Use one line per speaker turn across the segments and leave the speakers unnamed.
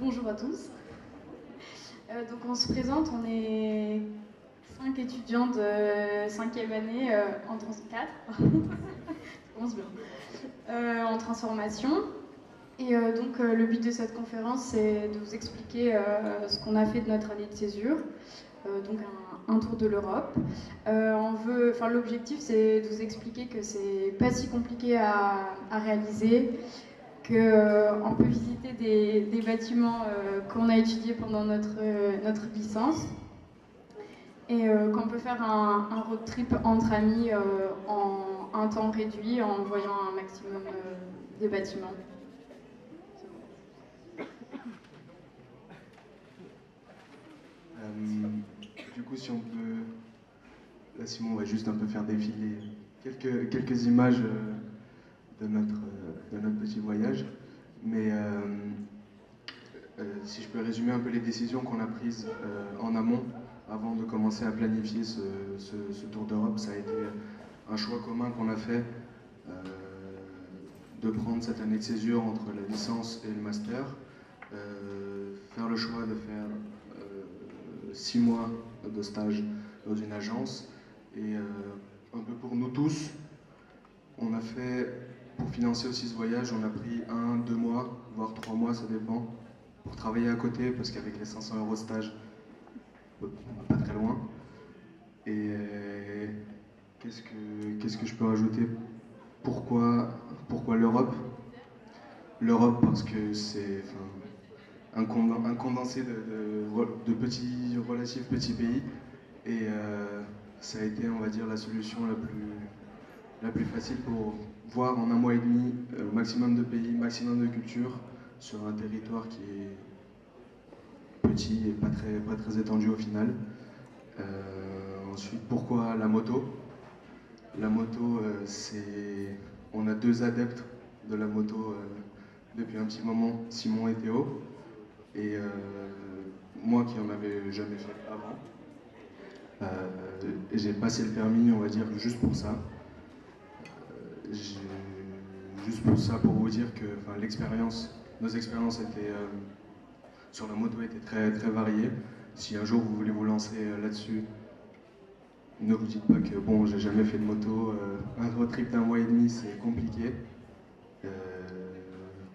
Bonjour à tous. Donc on se présente, on est 5 étudiants de 5e année en 4, ça commence bien, en transformation. Et le but de cette conférence, c'est de vous expliquer ce qu'on a fait de notre année de césure, donc un tour de l'Europe. L'objectif, c'est de vous expliquer que c'est pas si compliqué à réaliser, qu'on peut visiter des bâtiments qu'on a étudiés pendant notre licence et qu'on peut faire un road trip entre amis en un temps réduit en voyant un maximum de bâtiments.
Du coup, si on peut... Là, Simon va juste un peu faire défiler quelques images de notre petit voyage. Mais si je peux résumer un peu les décisions qu'on a prises en amont, avant de commencer à planifier ce tour d'Europe, ça a été un choix commun qu'on a fait de prendre cette année de césure entre la licence et le master, faire le choix de faire 6 mois de stage dans une agence. Et un peu pour nous tous, on a fait, pour financer aussi ce voyage, on a pris 1, 2 mois, voire 3 mois, ça dépend, pour travailler à côté, parce qu'avec les 500 € de stage, on n'est pas très loin. Et qu'est-ce que je peux rajouter? Pourquoi l'Europe? L'Europe parce que c'est un condensé de petits, relatifs petits pays. Et ça a été, on va dire, la solution la plus facile pour voir en 1 mois et demi maximum de pays, maximum de cultures sur un territoire qui est petit et pas très étendu au final. Ensuite, pourquoi la moto? La moto, on a 2 adeptes de la moto depuis un petit moment, Simon et Théo. Et moi qui en avais jamais fait avant. J'ai passé le permis, on va dire, juste pour ça. Juste pour ça, pour vous dire que nos expériences étaient, sur la moto étaient très, très variées. Si un jour vous voulez vous lancer là-dessus, ne vous dites pas que bon, j'ai jamais fait de moto, un road trip d'1 mois et demi, c'est compliqué.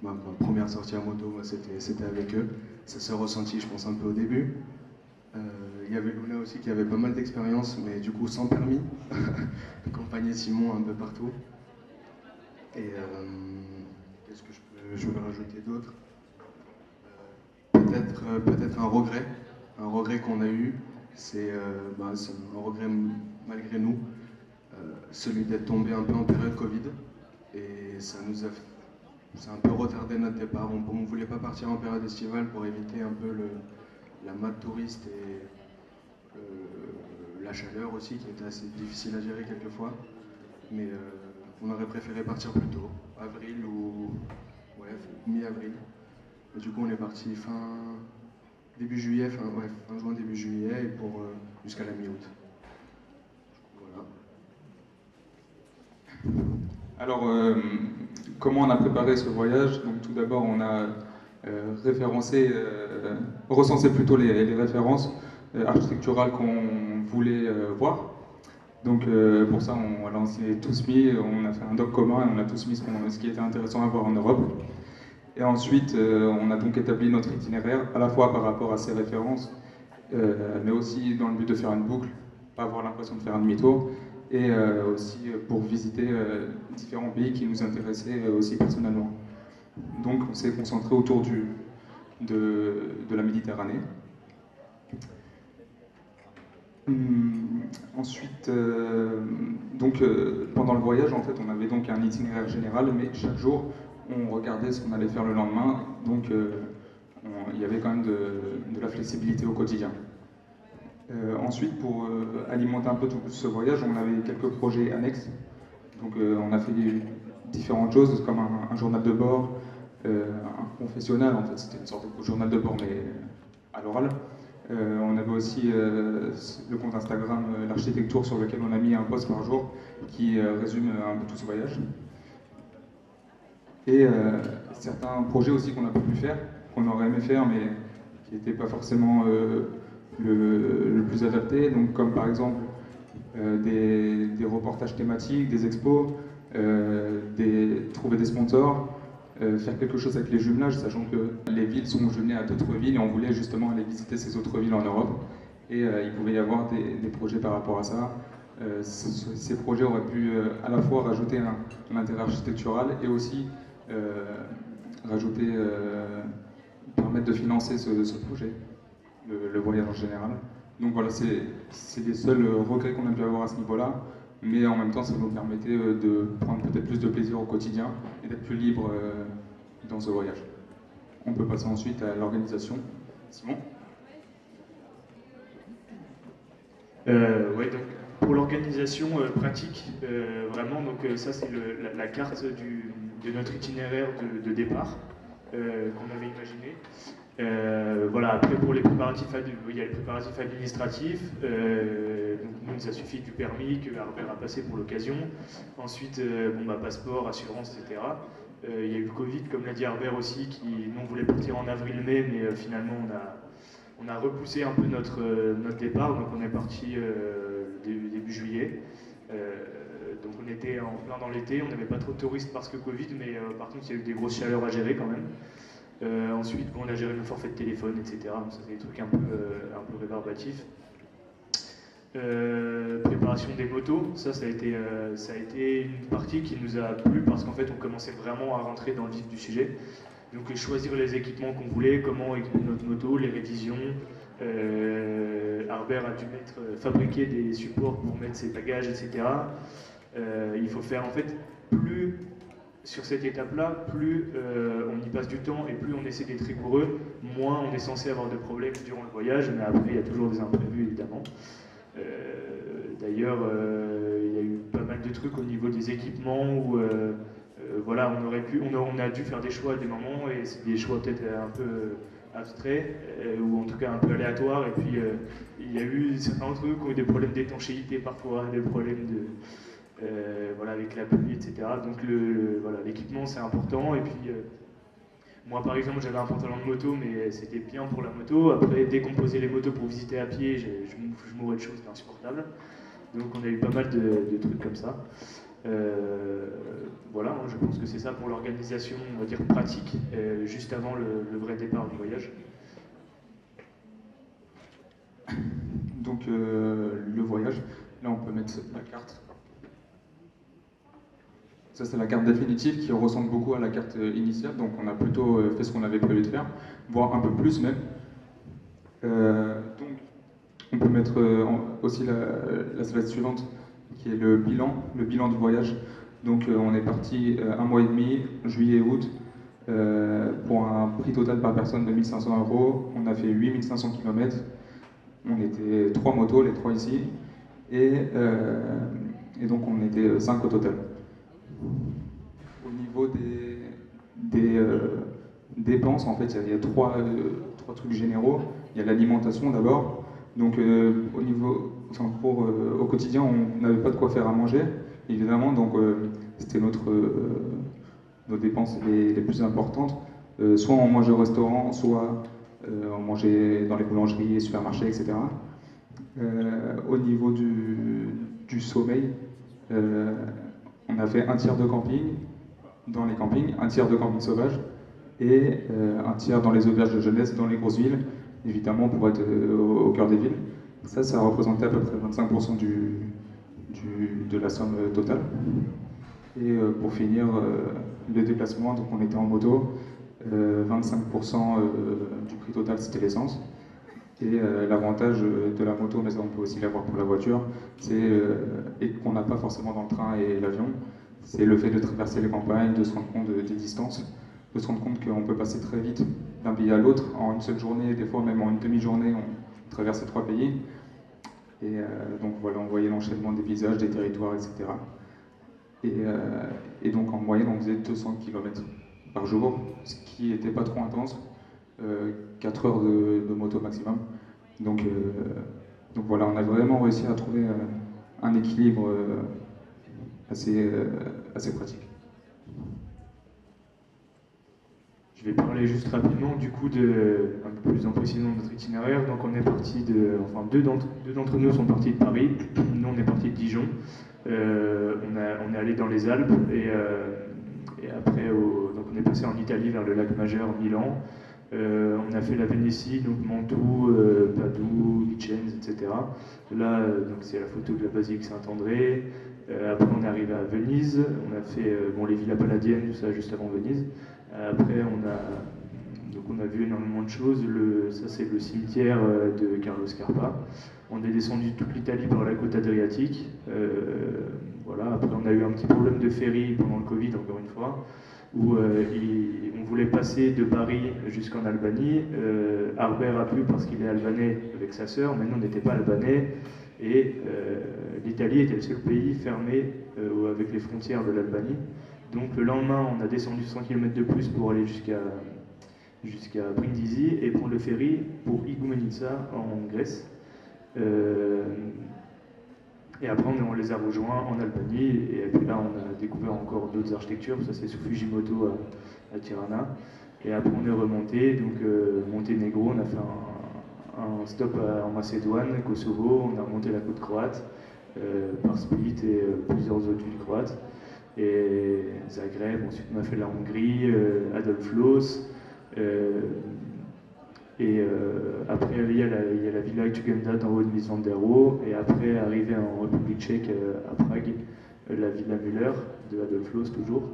Ma première sortie à moto, c'était avec eux. Ça s'est ressenti, je pense, un peu au début. Il y avait Luna aussi qui avait pas mal d'expérience, mais du coup sans permis, accompagner Simon un peu partout. Et qu'est-ce que je peux rajouter d'autre? Peut-être un regret qu'on a eu, c'est un regret malgré nous, celui d'être tombé un peu en période Covid, et ça a un peu retardé notre départ. On ne voulait pas partir en période estivale pour éviter un peu la mode touriste et la chaleur aussi, qui était assez difficile à gérer quelquefois. Mais on aurait préféré partir plus tôt, avril ou mi-avril. Et du coup, on est parti début juillet, fin juin, début juillet, et pour jusqu'à la mi-août. Voilà.
Alors, comment on a préparé ce voyage? Donc, tout d'abord, on a recensé plutôt les références architecturales qu'on voulait voir. Donc, pour ça, on s'est tous mis, on a fait un doc commun et on a tous mis ce qui était intéressant à voir en Europe. Et ensuite, on a donc établi notre itinéraire, à la fois par rapport à ces références, mais aussi dans le but de faire une boucle, pas avoir l'impression de faire un demi-tour, et aussi pour visiter différents pays qui nous intéressaient aussi personnellement. Donc on s'est concentré autour de la Méditerranée. Ensuite, pendant le voyage, en fait, on avait donc un itinéraire général, mais chaque jour, on regardait ce qu'on allait faire le lendemain, donc il y avait quand même de la flexibilité au quotidien. Ensuite, pour alimenter un peu tout ce voyage, on avait quelques projets annexes. Donc on a fait différentes choses, comme un journal de bord, un confessionnal, en fait, c'était une sorte de journal de bord, mais à l'oral. On avait aussi le compte Instagram, l'architecture, sur lequel on a mis un post par jour qui résume un peu tout ce voyage. Et certains projets aussi qu'on n'a pas pu faire, qu'on aurait aimé faire, mais qui n'étaient pas forcément le plus adapté. Donc, comme par exemple des reportages thématiques, des expos, trouver des sponsors, faire quelque chose avec les jumelages, sachant que les villes sont jumelées à d'autres villes et on voulait justement aller visiter ces autres villes en Europe. Et il pouvait y avoir des projets par rapport à ça. Ces projets auraient pu à la fois rajouter un intérêt architectural et aussi permettre de financer ce projet, le voyage en général. Donc voilà, c'est les seuls regrets qu'on a pu avoir à ce niveau-là, mais en même temps, ça nous permettait de prendre peut-être plus de plaisir au quotidien et d'être plus libre dans ce voyage. On peut passer ensuite à l'organisation. Simon ?
Ouais, donc pour l'organisation pratique, vraiment, donc ça c'est la carte de notre itinéraire de départ qu'on avait imaginé. Voilà, après pour les préparatifs, il y a les préparatifs administratifs. Donc nous, il nous a suffi du permis que Harbert a passé pour l'occasion. Ensuite, passeport, assurance, etc. Il y a eu le Covid, comme l'a dit Harbert aussi, nous on voulait partir en avril-mai, mais finalement on a repoussé un peu notre départ, donc on est parti début juillet. Donc on était en plein dans l'été, on n'avait pas trop de touristes parce que Covid, mais par contre il y a eu des grosses chaleurs à gérer quand même. Ensuite, on a géré le forfait de téléphone, etc. Donc ça c'est des trucs un peu rébarbatifs. Préparation des motos, ça a été une partie qui nous a plu parce qu'en fait on commençait vraiment à rentrer dans le vif du sujet. Donc choisir les équipements qu'on voulait, comment équiper notre moto, les révisions. Harbert a dû fabriquer des supports pour mettre ses bagages, etc. Il faut faire en fait plus sur cette étape-là, plus on y passe du temps et plus on essaie d'être rigoureux, moins on est censé avoir de problèmes durant le voyage, mais après il y a toujours des imprévus évidemment. D'ailleurs, il y a eu pas mal de trucs au niveau des équipements où voilà, on a dû faire des choix à des moments et c'est des choix peut-être un peu abstraits ou en tout cas un peu aléatoires. Et puis il y a eu certains trucs qui ont eu des problèmes d'étanchéité parfois, des problèmes voilà, avec la pluie, etc. Donc voilà, l'équipement c'est important. Et puis moi par exemple j'avais un pantalon de moto mais c'était bien pour la moto. Après décomposer les motos pour visiter à pied, je mourais de choses, c'était insupportable. Donc on a eu pas mal de trucs comme ça. Voilà, je pense que c'est ça pour l'organisation, on va dire pratique, juste avant le vrai départ du voyage.
Donc le voyage, là on peut mettre la carte. Ça c'est la carte définitive qui ressemble beaucoup à la carte initiale, donc on a plutôt fait ce qu'on avait prévu de faire, voire un peu plus même. Donc on peut mettre aussi la slide suivante qui est le bilan du voyage. Donc on est parti un mois et demi, juillet et août, pour un prix total par personne de 1 500 €. On a fait 8 500 km. On était 3 motos, les 3 ici, et donc on était 5 au total. Au niveau des dépenses, en fait, il y a trois trucs généraux. Il y a l'alimentation d'abord. Donc au quotidien, on n'avait pas de quoi faire à manger, évidemment, donc c'était nos dépenses les plus importantes. Soit on mangeait au restaurant, soit on mangeait dans les boulangeries, supermarchés, etc. Au niveau du sommeil, on a fait un tiers de camping dans les campings, un tiers de camping sauvage et un tiers dans les auberges de jeunesse dans les grosses villes, évidemment pour être au cœur des villes. Ça représentait à peu près 25% de la somme totale. Et pour finir, le déplacement, donc on était en moto, 25% du prix total c'était l'essence. Et l'avantage de la moto, mais ça on peut aussi l'avoir pour la voiture, et qu'on n'a pas forcément dans le train et l'avion, c'est le fait de traverser les campagnes, de se rendre compte des distances, de se rendre compte qu'on peut passer très vite d'un pays à l'autre en une seule journée, des fois même en une demi-journée, on traverse 3 pays. Et donc voilà, on voyait l'enchaînement des paysages, des territoires, etc. Et donc en moyenne, on faisait 200 km par jour, ce qui n'était pas trop intense, 4 heures de moto maximum. Donc voilà, on a vraiment réussi à trouver un équilibre assez pratique.
Je vais parler juste rapidement du coup un peu plus en précision de notre itinéraire. Donc on est parti deux d'entre nous sont partis de Paris, nous on est parti de Dijon. On est allé dans les Alpes et après donc on est passé en Italie vers le lac Majeur, Milan. On a fait la Vénétie, donc Mantoue, Padoue, Vicenza, etc. Là, donc c'est la photo de la basilique Saint-André. Après, on est arrivé à Venise. On a fait les villas palladiennes, tout ça, juste avant Venise. Après, on a vu énormément de choses. Ça, c'est le cimetière de Carlo Scarpa. On est descendu toute l'Italie par la côte adriatique. Voilà. Après, on a eu un petit problème de ferry pendant le Covid, encore une fois, où on voulait passer de Paris jusqu'en Albanie. Harbert a pu parce qu'il est albanais avec sa sœur, mais nous, on n'était pas albanais. Et l'Italie était le seul pays fermé avec les frontières de l'Albanie. Donc le lendemain, on a descendu 100 km de plus pour aller jusqu'à Brindisi et prendre le ferry pour Igoumenitsa en Grèce. Et après, on les a rejoints en Albanie. Et puis là, on a découvert encore d'autres architectures. Ça, c'est sous Fujimoto à Tirana. Et après, on est remonté. Donc, Monténégro, on a fait un stop en Macédoine, Kosovo. On a remonté la côte croate par Split et plusieurs autres villes croates. Et Zagreb, ensuite on a fait la Hongrie, Adolflos, après il y a la Villa Tugendhat en haut de Misandero, et après arrivé en République tchèque à Prague, la Villa Müller de Adolflos toujours.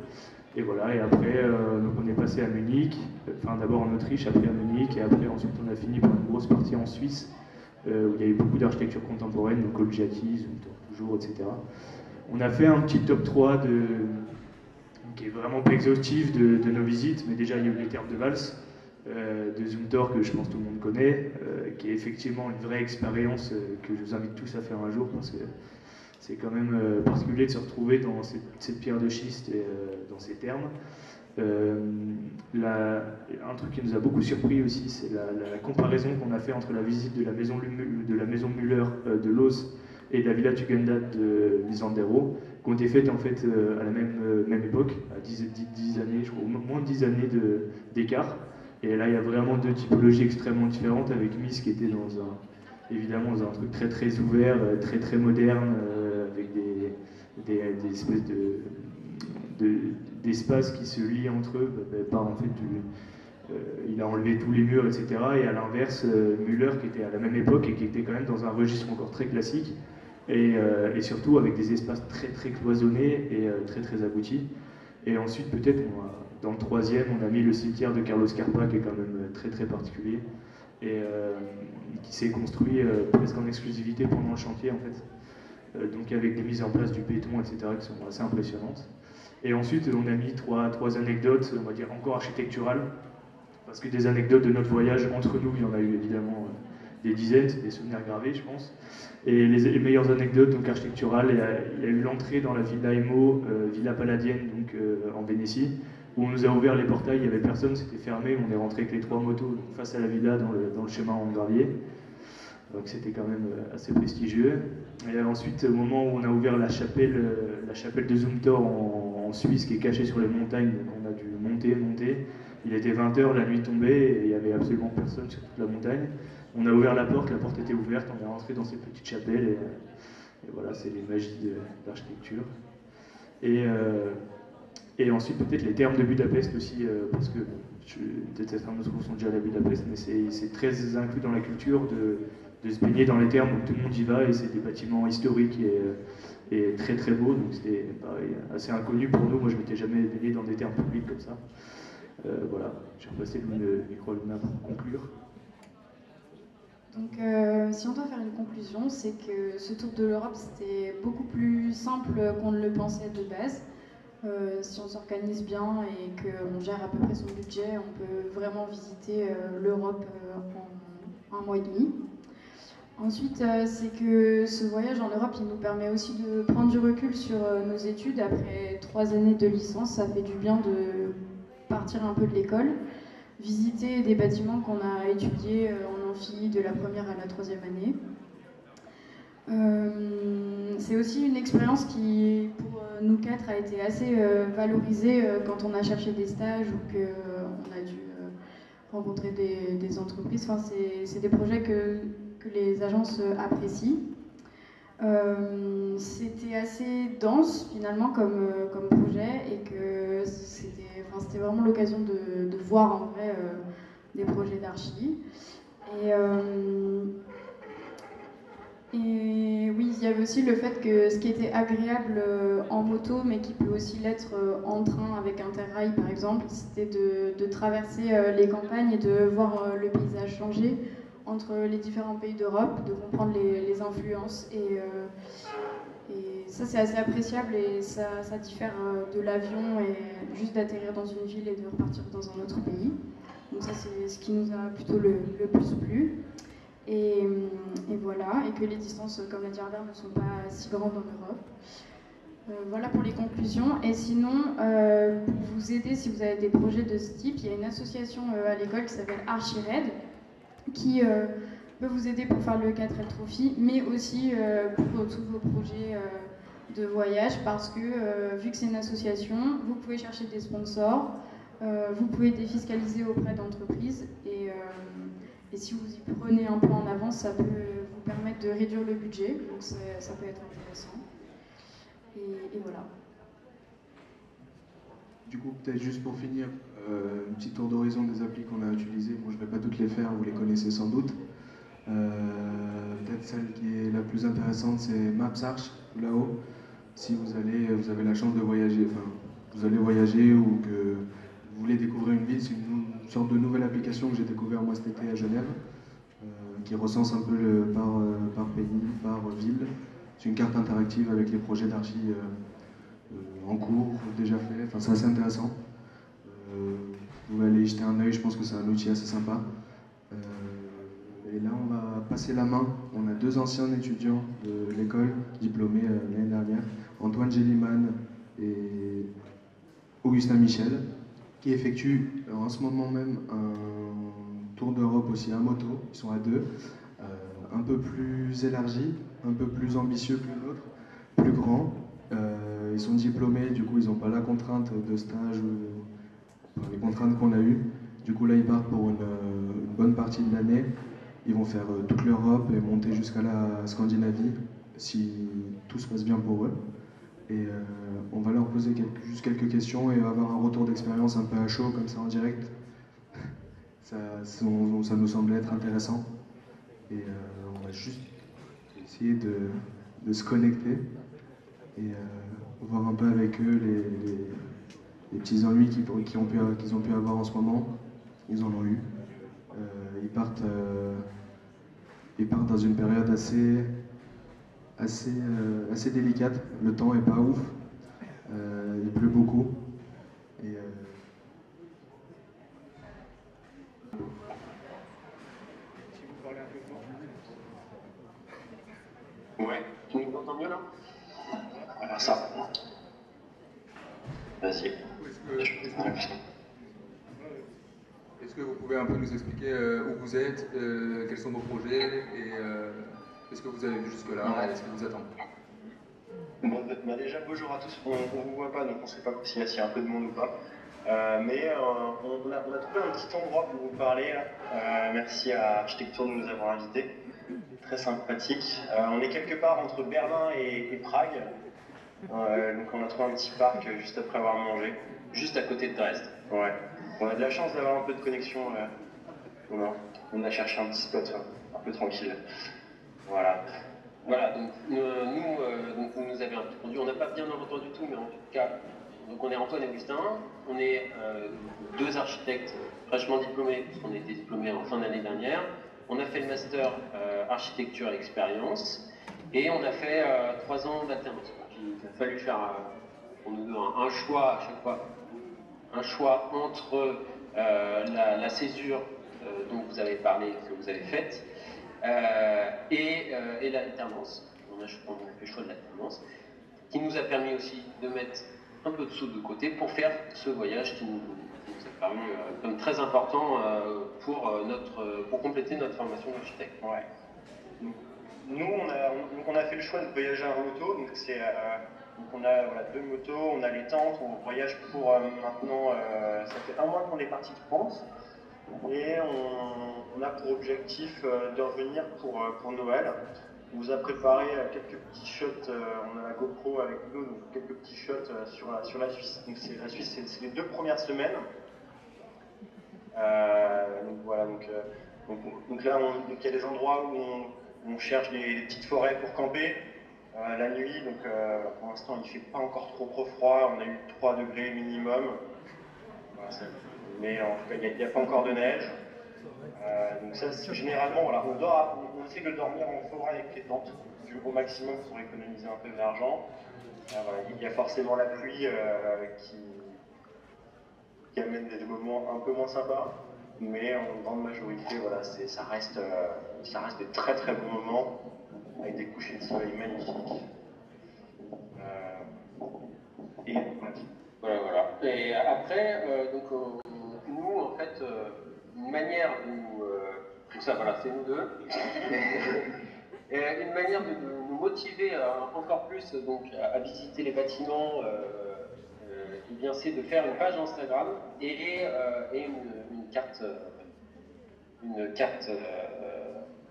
Et voilà, et après donc on est passé à Munich, enfin d'abord en Autriche, après à Munich, et après ensuite on a fini par une grosse partie en Suisse, où il y avait beaucoup d'architecture contemporaine, donc Olgiati, Zumthor toujours, etc. On a fait un petit top 3 qui est vraiment pas exhaustif de nos visites, mais déjà il y a eu les Thermes de Vals, de Zumthor que je pense tout le monde connaît, qui est effectivement une vraie expérience que je vous invite tous à faire un jour parce que c'est quand même particulier de se retrouver dans cette pierre de schiste et dans ces thermes. Un truc qui nous a beaucoup surpris aussi, c'est la comparaison qu'on a fait entre la visite de la maison Müller de Loos et la Villa Tugendhat de Misandero, qui ont été faites en fait à la même époque, à 10 années, je crois, moins de 10 années d'écart. Et là, il y a vraiment deux typologies extrêmement différentes, avec Mies qui était évidemment dans un truc très très ouvert, très très moderne, avec des espèces d'espaces qui se lient entre eux par en fait il a enlevé tous les murs, etc. Et à l'inverse, Müller qui était à la même époque et qui était quand même dans un registre encore très classique et surtout avec des espaces très très cloisonnés et très très aboutis. Et ensuite peut-être dans le troisième, on a mis le cimetière de Carlo Scarpa qui est quand même très très particulier et qui s'est construit presque en exclusivité pendant le chantier en fait. Donc avec des mises en place du béton, etc. qui sont assez impressionnantes. Et ensuite, on a mis trois anecdotes, on va dire encore architecturales, parce que des anecdotes de notre voyage entre nous, il y en a eu évidemment des dizaines, c'est des souvenirs gravés, je pense. Et les meilleures anecdotes donc architecturales, il y a eu l'entrée dans la Villa Emo, Villa Palladienne, donc en Vénétie, où on nous a ouvert les portails, il n'y avait personne, c'était fermé, on est rentré avec les 3 motos face à la villa dans le chemin en gravier. Donc c'était quand même assez prestigieux. Et ensuite, au moment où on a ouvert la chapelle de Zumthor en Suisse, qui est cachée sur les montagnes, donc on a dû monter. Il était 20h, la nuit tombait, et il n'y avait absolument personne sur toute la montagne. On a ouvert la porte était ouverte, on est rentré dans cette petite chapelle, et voilà, c'est les magies de l'architecture. Et ensuite, peut-être les thermes de Budapest aussi, parce que peut-être certains d'entre vous sont déjà allés à Budapest, mais c'est très inclus dans la culture de se baigner dans les thermes, donc tout le monde y va, et c'est des bâtiments historiques et très très beaux, donc c'était pareil, assez inconnu pour nous. Moi, je m'étais jamais baigné dans des thermes publics comme ça. Voilà, je vais repasser le micro à Luna pour conclure.
Donc, si on doit faire une conclusion, c'est que ce tour de l'Europe, c'était beaucoup plus simple qu'on ne le pensait de base. Si on s'organise bien et qu'on gère à peu près son budget, on peut vraiment visiter l'Europe en 1 mois et demi. Ensuite, c'est que ce voyage en Europe, il nous permet aussi de prendre du recul sur nos études. Après 3 années de licence, ça fait du bien de partir un peu de l'école, visiter des bâtiments qu'on a étudiés en amphi de la première à la 3e année. C'est aussi une expérience qui, pour nous quatre a été assez valorisé quand on a cherché des stages ou qu'on a dû rencontrer des entreprises. Enfin, c'est des projets que les agences apprécient. C'était assez dense finalement comme projet et que c'était vraiment l'occasion de voir en vrai des projets d'archi. Et oui, il y avait aussi le fait que ce qui était agréable en moto, mais qui peut aussi l'être en train avec Interrail par exemple, c'était de traverser les campagnes et de voir le paysage changer entre les différents pays d'Europe, de comprendre les influences. Et ça, c'est assez appréciable et ça diffère de l'avion et juste d'atterrir dans une ville et de repartir dans un autre pays. Donc ça, c'est ce qui nous a plutôt le plus plu. Et voilà, et que les distances, comme l'a dit Herbert, ne sont pas si grandes en Europe. Voilà pour les conclusions. Et sinon, pour vous aider, si vous avez des projets de ce type, il y a une association à l'école qui s'appelle Archired, qui peut vous aider pour faire le 4L Trophy, mais aussi pour tous vos projets de voyage, parce que vu que c'est une association, vous pouvez chercher des sponsors, vous pouvez défiscaliser auprès d'entreprises, et si vous y prenez un peu en avance, ça peut vous permettre de réduire le budget, donc ça peut être intéressant. Et voilà.
Du coup, peut-être juste pour finir, un petit tour d'horizon des applis qu'on a utilisées. Moi, je ne vais pas toutes les faire, vous les connaissez sans doute. Peut-être celle qui est la plus intéressante, c'est MapsArch, là-haut. Si vous avez la chance de voyager, enfin, vous allez voyager ou que vous voulez découvrir une ville, c'est une sorte de nouvelle application que j'ai découvert moi cet été à Genève, qui recense un peu par pays, par ville. C'est une carte interactive avec les projets d'archi en cours, déjà fait, enfin c'est assez intéressant. Vous pouvez aller y jeter un œil, je pense que c'est un outil assez sympa. Et là on va passer la main, on a 2 anciens étudiants de l'école, diplômés l'année dernière, Antoine Géliman et Augustin Michel, qui effectuent en ce moment même un tour d'Europe aussi à moto, ils sont à 2, un peu plus élargi, un peu plus ambitieux que le nôtre, plus grand. Ils sont diplômés, du coup ils n'ont pas la contrainte de stage ou les contraintes qu'on a eues. Du coup là ils partent pour une bonne partie de l'année. Ils vont faire toute l'Europe et monter jusqu'à la Scandinavie si tout se passe bien pour eux. Et on va leur poser juste quelques questions et avoir un retour d'expérience un peu à chaud comme ça en direct. Ça nous semblait être intéressant. Et on va juste essayer de se connecter et voir un peu avec eux les petits ennuis qu'ils ont pu avoir en ce moment. Ils en ont eu. Ils partent dans une période assez délicate. Le temps est pas ouf. Il pleut beaucoup. Et,
Ouais, tu m'entends mieux là? Alors ça. Vas-y.
Est-ce que vous pouvez un peu nous expliquer où vous êtes, quels sont vos projets et est-ce que vous avez vu jusque-là, est-ce que vous attendez?
Bon, bah déjà, bonjour à tous. On ne vous voit pas, donc on ne sait pas s'il y a un peu de monde ou pas. Mais on a trouvé un petit endroit pour vous parler. Là. Merci à Architecture de nous avoir invités. Très sympathique. On est quelque part entre Berlin et Prague. Donc on a trouvé un petit parc juste après avoir mangé, juste à côté de Dresde. Ouais. On a de la chance d'avoir un peu de connexion. On a cherché un petit spot un peu tranquille. Voilà. Voilà, donc donc vous nous avez entendu, on n'a pas bien entendu tout, mais en tout cas, donc on est Antoine et Augustin, on est 2 architectes fraîchement diplômés, parce qu'on a été diplômés en fin d'année dernière. On a fait le master architecture et expérience, et on a fait 3 ans d'alternance. Il a fallu faire pour nous deux un choix à chaque fois, un choix entre la césure dont vous avez parlé, que vous avez faite, et l'alternance. On a fait le choix de l'alternance, qui nous a permis aussi de mettre un peu de sous de côté pour faire ce voyage qui nous a paru comme très important pour compléter notre formation d'architecte. Ouais. Nous, on a fait le choix de voyager en moto, donc c'est Donc on a voilà, 2 motos, on a les tentes, on voyage pour maintenant, ça fait 1 mois qu'on est parti de France. Et on a pour objectif de revenir pour Noël. On vous a préparé quelques petits shots, on a la GoPro avec nous, donc quelques petits shots sur la Suisse. Donc la Suisse, c'est les 2 premières semaines. Donc voilà, donc là, il y a des endroits où on cherche des petites forêts pour camper. La nuit, donc pour l'instant, il ne fait pas encore trop froid, on a eu 3 degrés minimum. Voilà, mais en tout cas, il n'y a pas encore de neige. Donc ça, généralement, voilà, on essaie de dormir en forêt avec les tentes, au maximum pour économiser un peu d'argent. Voilà, il y a forcément la pluie qui amène des moments un peu moins sympas, mais en grande majorité, voilà, ça reste des très très bons moments avec des couchers de soleil magnifiques. Et
voilà. Et après, donc nous, en fait, une manière où tout ça, voilà, c'est nous deux. Et une manière de nous motiver encore plus donc, à visiter les bâtiments, eh bien, c'est de faire une page Instagram et une carte,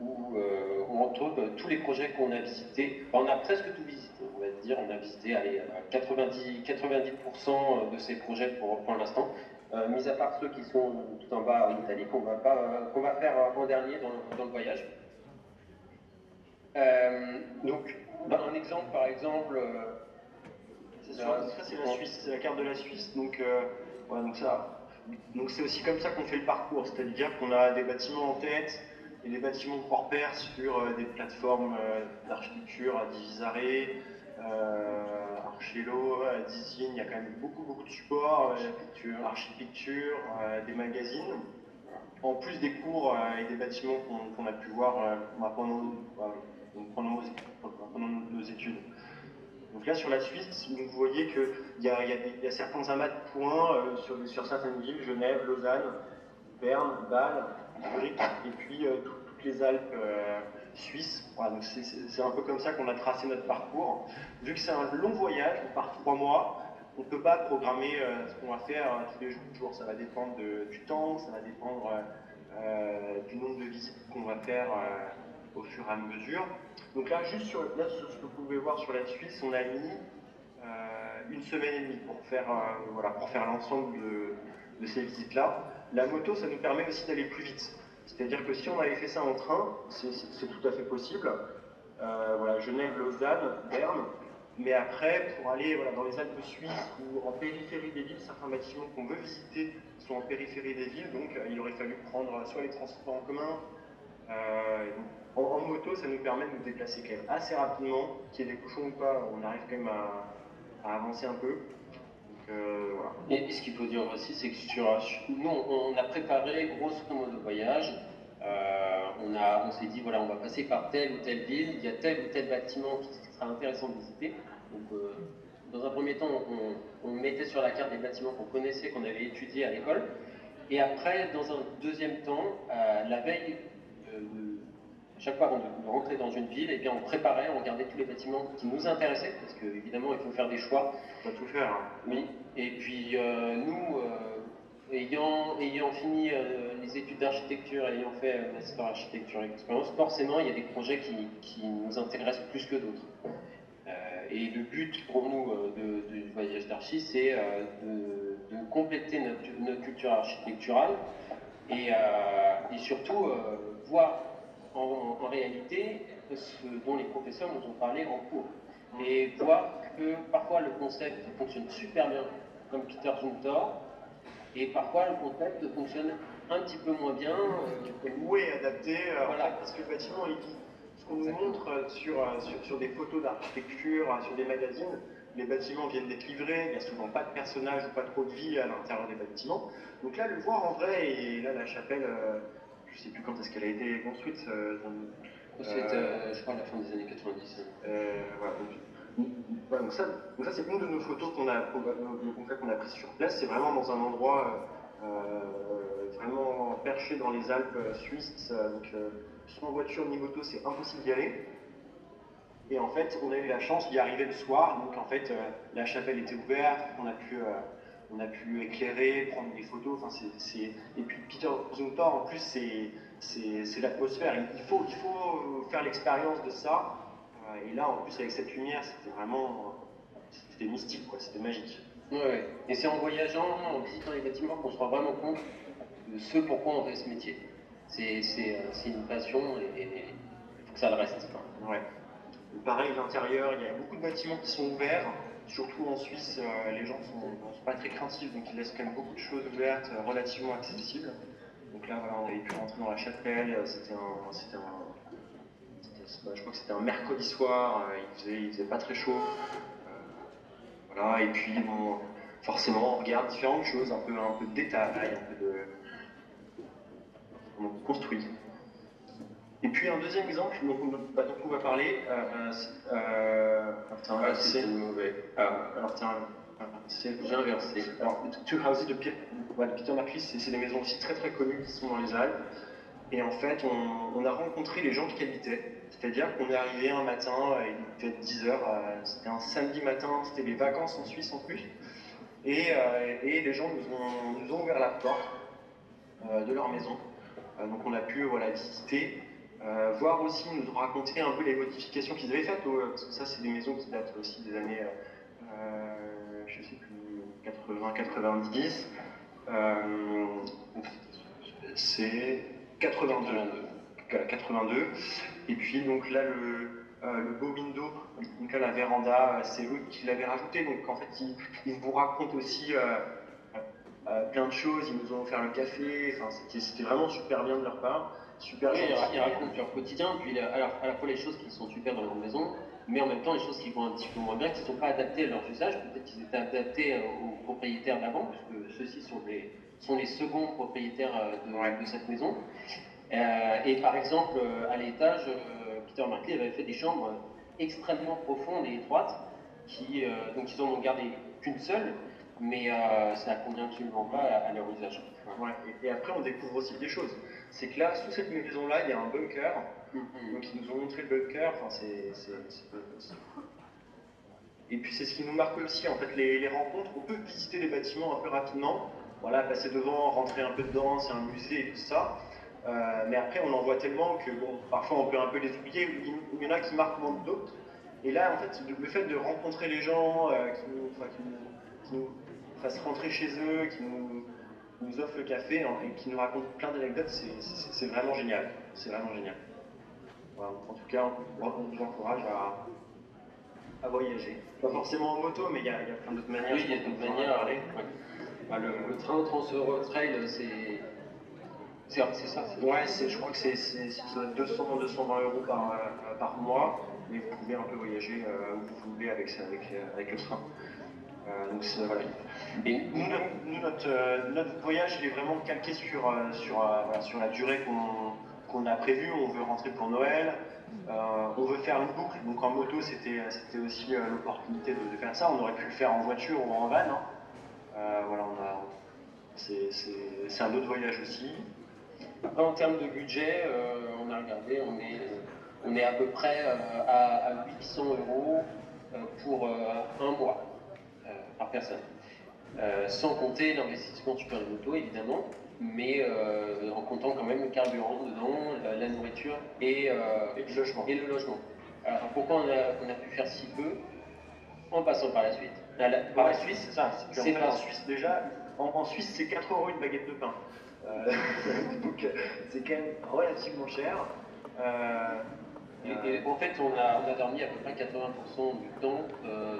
où on retrouve tous les projets qu'on a visités. Enfin, on a presque tout visité, on va dire. On a visité 90% de ces projets pour l'instant. Mis à part ceux qui sont tout en bas en Italie, qu'on va faire en dernier dans le voyage. Donc, un exemple, par exemple,
ça c'est la Suisse, c'est la carte de la Suisse. Donc, voilà, donc c'est aussi comme ça qu'on fait le parcours, c'est-à-dire qu'on a des bâtiments en tête et des bâtiments qu'on repère sur des plateformes d'architecture à Divisare, Archello, Design, il y a quand même beaucoup de supports, Archipicture, des magazines, en plus des cours et des bâtiments qu'on a pu voir pendant nos études. Donc là sur la Suisse, vous voyez qu'il y a certains amas de points sur certaines villes, Genève, Lausanne, Berne, Bâle, Zurich, et puis toutes les Alpes suisses. Voilà, donc c'est un peu comme ça qu'on a tracé notre parcours. Vu que c'est un long voyage, on part 3 mois, on ne peut pas programmer ce qu'on va faire tous les jours. Ça va dépendre du temps, ça va dépendre du nombre de visites qu'on va faire au fur et à mesure. Donc là, juste sur ce que vous pouvez voir sur la Suisse, on a mis 1 semaine et demie pour faire l'ensemble de ces visites-là. La moto, ça nous permet aussi d'aller plus vite. C'est-à-dire que si on avait fait ça en train, c'est tout à fait possible. Voilà, Genève, Lausanne, Berne. Mais après, pour aller dans les Alpes suisses ou en périphérie des villes, certains bâtiments qu'on veut visiter sont en périphérie des villes, donc il aurait fallu prendre soit les transports en commun. En moto, ça nous permet de nous déplacer quand même assez rapidement, qu'il y ait des bouchons ou pas, on arrive quand même à avancer un peu. Donc, voilà.
Et ce qu'il faut dire aussi, c'est que nous, on a préparé grosso modo le voyage. On s'est dit, voilà, on va passer par telle ou telle ville, il y a tel ou tel bâtiment qui sera intéressant de visiter. Donc, dans un premier temps, on mettait sur la carte des bâtiments qu'on connaissait, qu'on avait étudiés à l'école. Et après, dans un deuxième temps, la veille chaque fois qu'on rentrait dans une ville, eh bien, on préparait, on regardait tous les bâtiments qui nous intéressaient, parce qu'évidemment, il faut faire des choix.
On va tout faire. Hein.
Oui. Et puis, nous, ayant fini les études d'architecture, ayant fait un master architecture et expérience, forcément, il y a des projets qui nous intéressent plus que d'autres. Et le but pour nous du voyage d'archi, c'est de compléter notre culture architecturale et surtout voir en réalité ce dont les professeurs nous ont parlé en cours. Et voir que parfois le concept fonctionne super bien, comme Peter Zumthor, et parfois le concept fonctionne un petit peu moins bien.
Ou est adapté,
voilà.
Parce que le bâtiment, ce qu'on nous montre sur des photos d'architecture, sur des magazines, les bâtiments viennent d'être livrés, il n'y a souvent pas de personnages ou pas trop de vie à l'intérieur des bâtiments. Donc là, le voir en vrai, et là, la chapelle, je ne sais plus quand est-ce qu'elle a été construite.
C'était, je crois, à la fin des années 90.
Voilà, donc ça c'est une de nos photos qu'on a prises sur place. C'est vraiment dans un endroit vraiment perché dans les Alpes suisses. Donc, soit en voiture ni moto, c'est impossible d'y aller. Et en fait, on a eu la chance d'y arriver le soir, donc en fait, la chapelle était ouverte, on a pu éclairer, prendre des photos, enfin, et puis Peter Zumthor, en plus, c'est l'atmosphère, il faut faire l'expérience de ça, et là, en plus, avec cette lumière, c'était mystique, quoi, c'était magique.
Ouais. Et c'est en voyageant, en visitant les bâtiments qu'on se rend vraiment compte de ce pourquoi on fait ce métier. C'est une passion et il faut que ça le reste. Quoi.
Ouais. Pareil, l'intérieur, il y a beaucoup de bâtiments qui sont ouverts, surtout en Suisse, les gens sont pas très craintifs, donc ils laissent quand même beaucoup de choses ouvertes, relativement accessibles. Donc là, voilà, on avait pu rentrer dans la chapelle, je crois que c'était un mercredi soir, il faisait pas très chaud. Voilà, et puis bon, forcément, on regarde différentes choses, un peu de détail, un peu de. On construit. Et puis un deuxième exemple dont on va parler, c'est mauvais. Alors tiens, j'ai inversé. Alors, Two Houses de Peter Markley, c'est des maisons aussi très très connues qui sont dans les Alpes. Et en fait, on a rencontré les gens qui habitaient. C'est-à-dire qu'on est arrivé un matin, il était 10h, c'était un samedi matin, c'était les vacances en Suisse en plus. Et les gens nous ont ouvert la porte de leur maison. Donc on a pu visiter. Voir aussi, nous raconter un peu les modifications qu'ils avaient faites, parce que ça c'est des maisons qui datent aussi des années, je sais plus, 80-90, c'est 82, et puis donc là le beau window, donc là la véranda, c'est eux qui l'avaient rajouté, donc en fait ils vous racontent aussi plein de choses, ils nous ont offert le café, enfin c'était vraiment super bien de leur part. Super
oui, ils racontent leur quotidien, puis à la fois les choses qui sont super dans leur maison, mais en même temps les choses qui vont un petit peu moins bien, qui ne sont pas adaptées à leurs usages, peut-être qu'ils étaient adaptés aux propriétaires d'avant, puisque ceux-ci sont les seconds propriétaires de cette maison. Et par exemple, à l'étage, Peter Markley avait fait des chambres extrêmement profondes et étroites, donc ils en ont gardé qu'une seule, mais ça ne convient absolument pas à leur usage.
Ouais. Et après, on découvre aussi des choses. C'est que là, sous cette maison-là, il y a un bunker. Donc, ils nous ont montré le bunker. Enfin, Et puis, c'est ce qui nous marque aussi, en fait, les rencontres. On peut visiter les bâtiments un peu rapidement. Voilà, passer devant, rentrer un peu dedans, c'est un musée et tout ça. Mais après, on en voit tellement que, bon, parfois, on peut un peu les oublier. Il y en a qui marquent moins que d'autres. Et là, en fait, le fait de rencontrer les gens qui nous fassent rentrer chez eux, qui nous offre le café et qui nous raconte plein d'anecdotes, c'est vraiment génial. C'est vraiment génial. Voilà. En tout cas, on vous encourage à voyager. Pas forcément en moto, mais il y a plein d'autres manières.
Oui, il y a d'autres manières à parler. Ouais. Le train Trans-Eurotrail, c'est ça.
Ouais, je crois que c'est 200-220 € par mois, mais vous pouvez un peu voyager où vous voulez avec le train. Donc voilà. Et nous notre voyage il est vraiment calqué sur la durée qu'on a prévue. On veut rentrer pour Noël, on veut faire une boucle. Donc en moto c'était aussi l'opportunité de faire ça. On aurait pu le faire en voiture ou en van. Hein. Voilà, c'est un autre voyage aussi.
Après, en termes de budget, on a regardé, on est à peu près à 800 € pour un mois par personne. Sans compter l'investissement sur une moto, évidemment, mais en comptant quand même le carburant dedans, la nourriture et le logement. Alors pourquoi on a pu faire si peu? En passant par la Suisse.
Par la Suisse, c'est ça. C'est en Suisse déjà. En Suisse, c'est 4 € une baguette de pain. Donc c'est quand même relativement cher.
Et en fait, on a dormi à peu près 80% du temps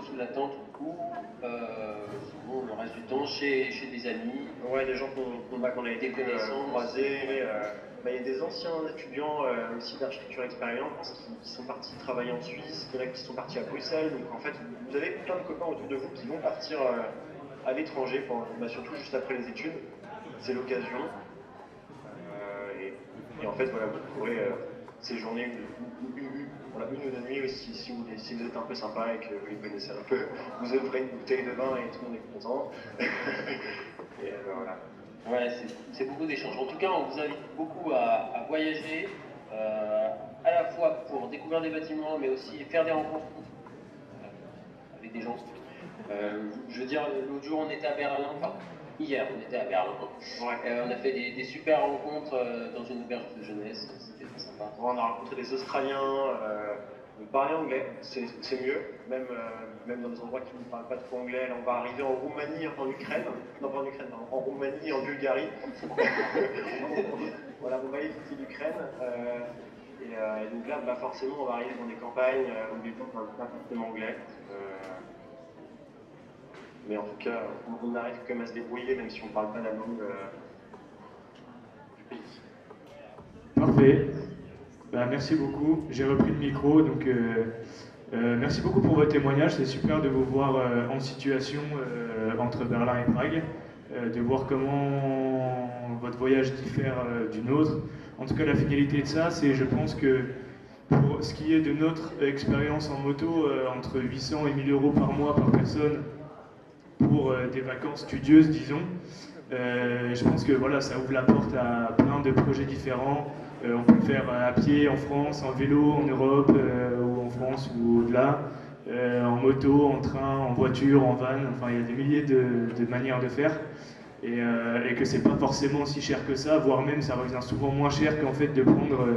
sous la tente ou souvent le reste du temps chez des amis.
Ouais, des gens qu'on a été croisés. Il y a des anciens étudiants aussi d'architecture expérience qui sont partis travailler en Suisse, il y en a qui sont partis à Bruxelles. Donc en fait, vous avez plein de copains autour de vous qui vont partir à l'étranger, surtout juste après les études. C'est l'occasion. Et en fait, voilà, vous pourrez séjourner une ou deux nuits aussi, si vous êtes un peu sympa et que vous les connaissez un peu. Vous offrez une bouteille de vin et tout le monde est content. Et voilà.
Ouais, c'est beaucoup d'échanges. En tout cas, on vous invite beaucoup à voyager, à la fois pour découvrir des bâtiments, mais aussi faire des rencontres avec des gens. Je veux dire, l'autre jour on était à Berlin, enfin hier on était à Berlin. On a fait des super rencontres dans une auberge de jeunesse, c'était très sympa.
On a rencontré des Australiens, parler anglais, c'est mieux, même dans des endroits qui ne parlent pas trop anglais. Là, on va arriver en Roumanie, en Ukraine, non pas en Ukraine, en Roumanie et en Bulgarie. Voilà, Roumanie, c'est l'Ukraine. Et donc là, bah, forcément, on va arriver dans des campagnes où les gens ne parlent pas forcément anglais. Mais en tout cas, on arrive quand même à se débrouiller, même si on ne parle pas la langue du pays.
Parfait. Bah, merci beaucoup. J'ai repris le micro, donc merci beaucoup pour votre témoignage. C'est super de vous voir en situation entre Berlin et Prague, de voir comment votre voyage diffère du nôtre. En tout cas, la finalité de ça, c'est, je pense que pour ce qui est de notre expérience en moto, entre 800 et 1000 euros par mois par personne pour des vacances studieuses, disons, je pense que voilà, ça ouvre la porte à plein de projets différents. On peut le faire à pied en France, en vélo en Europe, ou en France ou au-delà, en moto, en train, en voiture, en van. Enfin, il y a des milliers de manières de faire. Et que c'est pas forcément si cher que ça, voire même ça revient souvent moins cher qu'en fait de prendre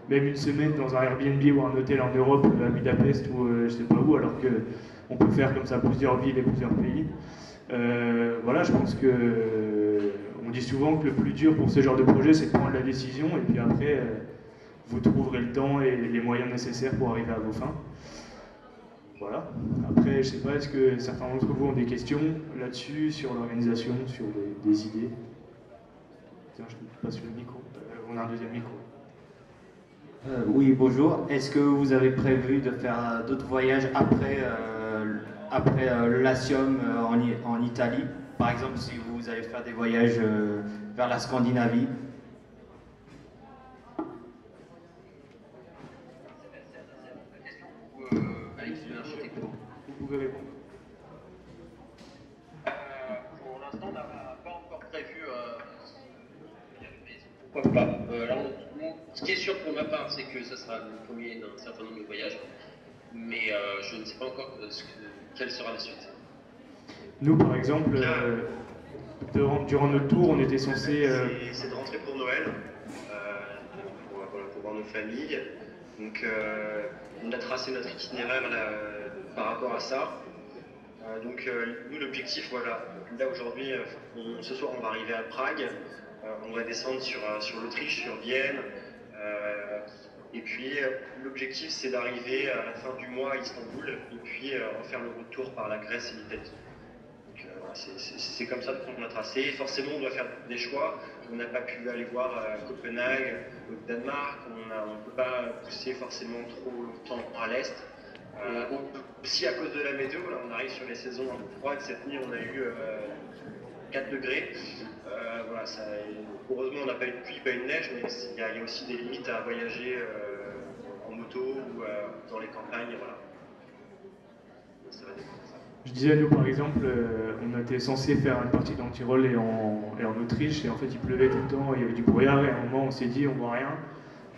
même une semaine dans un Airbnb ou un hôtel en Europe, à Budapest ou je sais pas où, alors qu'on peut faire comme ça plusieurs villes et plusieurs pays. Voilà, je pense que on dit souvent que le plus dur pour ce genre de projet, c'est de prendre la décision et puis après, vous trouverez le temps et les moyens nécessaires pour arriver à vos fins. Voilà. Après, je sais pas, est-ce que certains d'entre vous ont des questions là-dessus, sur l'organisation, sur des idées? Tiens, je passe le micro. On a un deuxième micro.
Oui, bonjour. Est-ce que vous avez prévu de faire d'autres voyages après l'Asium en Italie? Par exemple, si vous allez faire des voyages vers la Scandinavie?
Vous pouvez répondre.
Pour l'instant, on n'a pas encore prévu. Pourquoi pas ce qui est sûr pour ma part, c'est que ça sera le premier d'un certain nombre de voyages. Mais je ne sais pas encore quelle sera la suite.
Nous, par exemple, durant notre tour, on était censé...
C'est de rentrer pour Noël, pour voir nos familles. Donc, on a tracé notre itinéraire là, par rapport à ça. Donc, nous, l'objectif, voilà, là aujourd'hui, ce soir, on va arriver à Prague. On va descendre sur l'Autriche, sur Vienne. Et puis, l'objectif, c'est d'arriver à la fin du mois à Istanbul et puis refaire le retour par la Grèce et l'Italie. Donc, c'est comme ça qu'on a tracé. Forcément, on doit faire des choix. On n'a pas pu aller voir Copenhague, au Danemark. On ne peut pas pousser forcément trop longtemps à l'est. Aussi, à cause de la météo, là, on arrive sur les saisons un peu froides. Cette nuit, on a eu 4 degrés. Voilà, heureusement, on n'a pas eu de pluie, pas eu de neige, mais il y a aussi des limites à voyager en moto ou dans les campagnes. Voilà. Ça va dépendre de ça.
Je disais, nous, par exemple, on était censé faire une partie dans le Tyrol et en Autriche, et en fait, il pleuvait tout le temps, il y avait du brouillard, et à un moment, on s'est dit, on voit rien.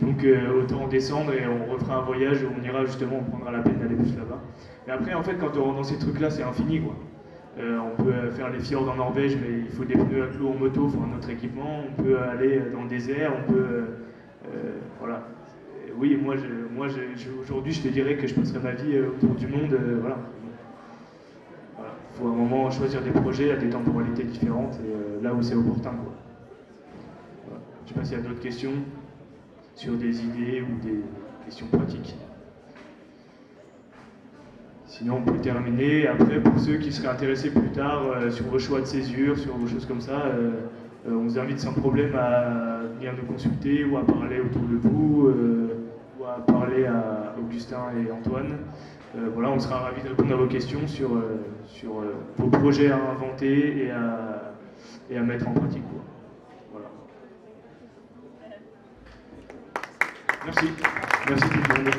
Donc, autant descendre et on refera un voyage où on ira justement, on prendra la peine d'aller plus là-bas. Mais après, en fait, quand on rentre dans ces trucs-là, c'est infini, quoi. On peut faire les fjords en Norvège, mais il faut des pneus à clous en moto, il faut un autre équipement. On peut aller dans le désert, on peut... voilà. Oui, moi aujourd'hui, je te dirais que je passerai ma vie autour du monde, voilà. Il faut à un moment choisir des projets à des temporalités différentes et là où c'est opportun, quoi. Voilà. Je ne sais pas s'il y a d'autres questions sur des idées ou des questions pratiques. Sinon, on peut terminer. Après, pour ceux qui seraient intéressés plus tard sur vos choix de césure, sur vos choses comme ça, on vous invite sans problème à venir nous consulter ou à parler autour de vous, ou à parler à Augustin et Antoine. Voilà, on sera ravis de répondre à vos questions sur vos projets à inventer et à mettre en pratique, quoi. Voilà. Merci. Merci tout le monde.